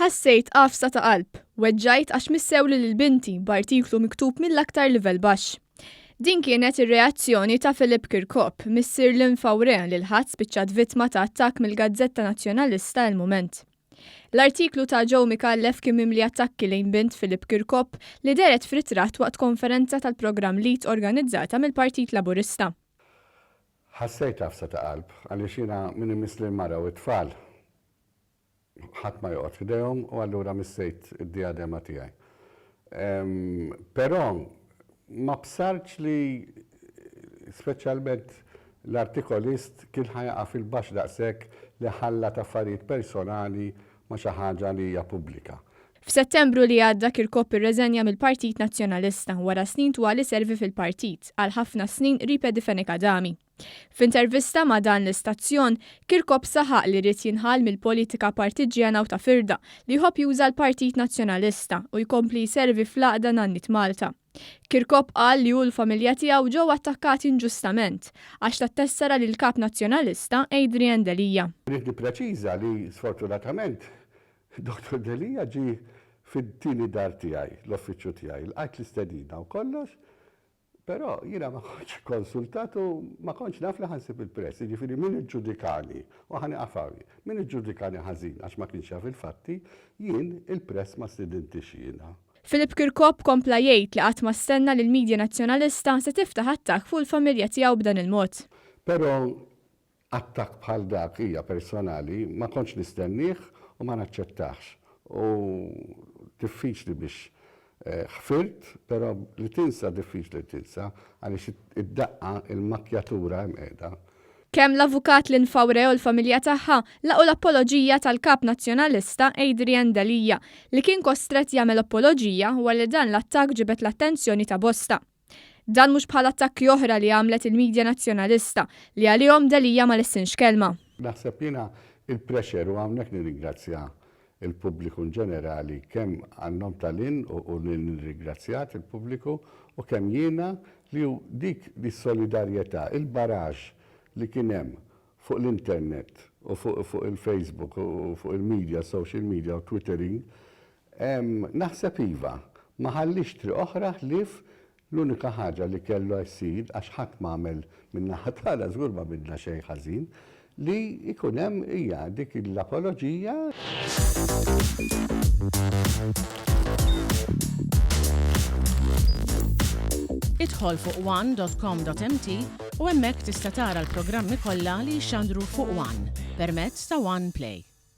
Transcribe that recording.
Ħassejt qafsa ta' qalb, weġġajt għax missewli lill-binti b'artiklu miktub mill-aktar livell baxx. Din kienet ir-reazzjoni ta' Filip Kirkop, missier l-infawre li l-ħadd spiċċat vittma ta' attakk mill-Gazzetta Nazzjonalista Il Mument. L-artiklu ta' Joe Mikallef kien mimli attakki lejn bint Filip Kirkop li deret f'ritratt waqt konferenza tal-programm Lead organizzata mill-Partit Laburista. Ħassejt qafsa ta' qalb għaliex jiena min imisli l-mara u t-tfal. Ħadd ma joqgħod f'idejhom u allura missejt id-diadema tiegħi. Però ma bsarx li speċjalment l-artikolist kien ħajaqa' fil-baxx daqshekk li ħallat affarijiet personali ma xi ħaġa li hija pubblika. F'Settembru li għadda Kirkop irreżenja mill-Partit Nazzjonalista wara snin twal servi fil-partit għal ħafna snin ripedi f'Enikadami. F'intervista ma' dan l-istazzjon, Kirkop saħaq li rrid jinħal mill-politika partiġjana u ta' firda li jħobb juża l-Partit Nazzjonalista u jkompli jservi fl-Għaqda Nannit Malta. Kirkop qal li hu l-familja tiegħu ġew attakkati inġustament għax tattessara lil kap Nazzjonalista Adrian Delija. Rrid nippreċiża li sfortunatament Dr. Delija ġi fit-tieni dar tiegħi, l-offiċċju tiegħi, l-qajt l-istedina u kollox, però jiena ma kontx konsultat u ma kontx naf li ħansib il-press, jiġifieri min iġġudikani u ħaniqafawi, min iġġudikani ħażin għax ma kienx jaf il-fatti, jien il-press ma stidintix jiena. Filip Kirkop kompla jgħid li qatt ma stenna li l-Midja Nazzjonalista se tiftaħ attakk fuq il-familja tiegħu b'dan il-mod. Però attakk bħal dak hija personali ma kontx nistennih u ma naċċettax. U diffiċli biex ħfirt, però li tinsa diffiċli tinsa għaliex id-daqqa il-makjatura hemm qiegħda. Kemm l-avukat l-infawre u l-familja tagħha laqgħu l-apoloġija tal-kap Nazzjonalista Adrian Delija li kien kostret jagħmel apoloġija wara li dan l-attakk ġibet l-attenzjoni ta' bosta. Dan mhux bħal attakki oħra li għamlet il-Midja Nazzjonalista li għalihom Delija ma lessinx kelma. Naħseb jiena il-pressure u hawnhekk nirringrazzja il-pubbliku ġenerali kemm għannom tal-in u nirringrazzjat il-pubbliku u kemm jiena li hu dik is-solidarjetà, il-baraġġ li kien hemm fuq l-internet u fuq il-Facebook u fuq il-media, social media u Twittering, naħseb iva ma ħallix triq oħra ħlief l-unika ħaġa li kellu jsir għax ħadd m'għamel min-naħa tagħna żgur ma bidna xejn ħażin li jkun hemm hija dik l-apoloġija. Idħol fuq one.com.mt u hemmhekk tista' tara l-programmi kollha li jxandru fuq One permezz ta' One Play.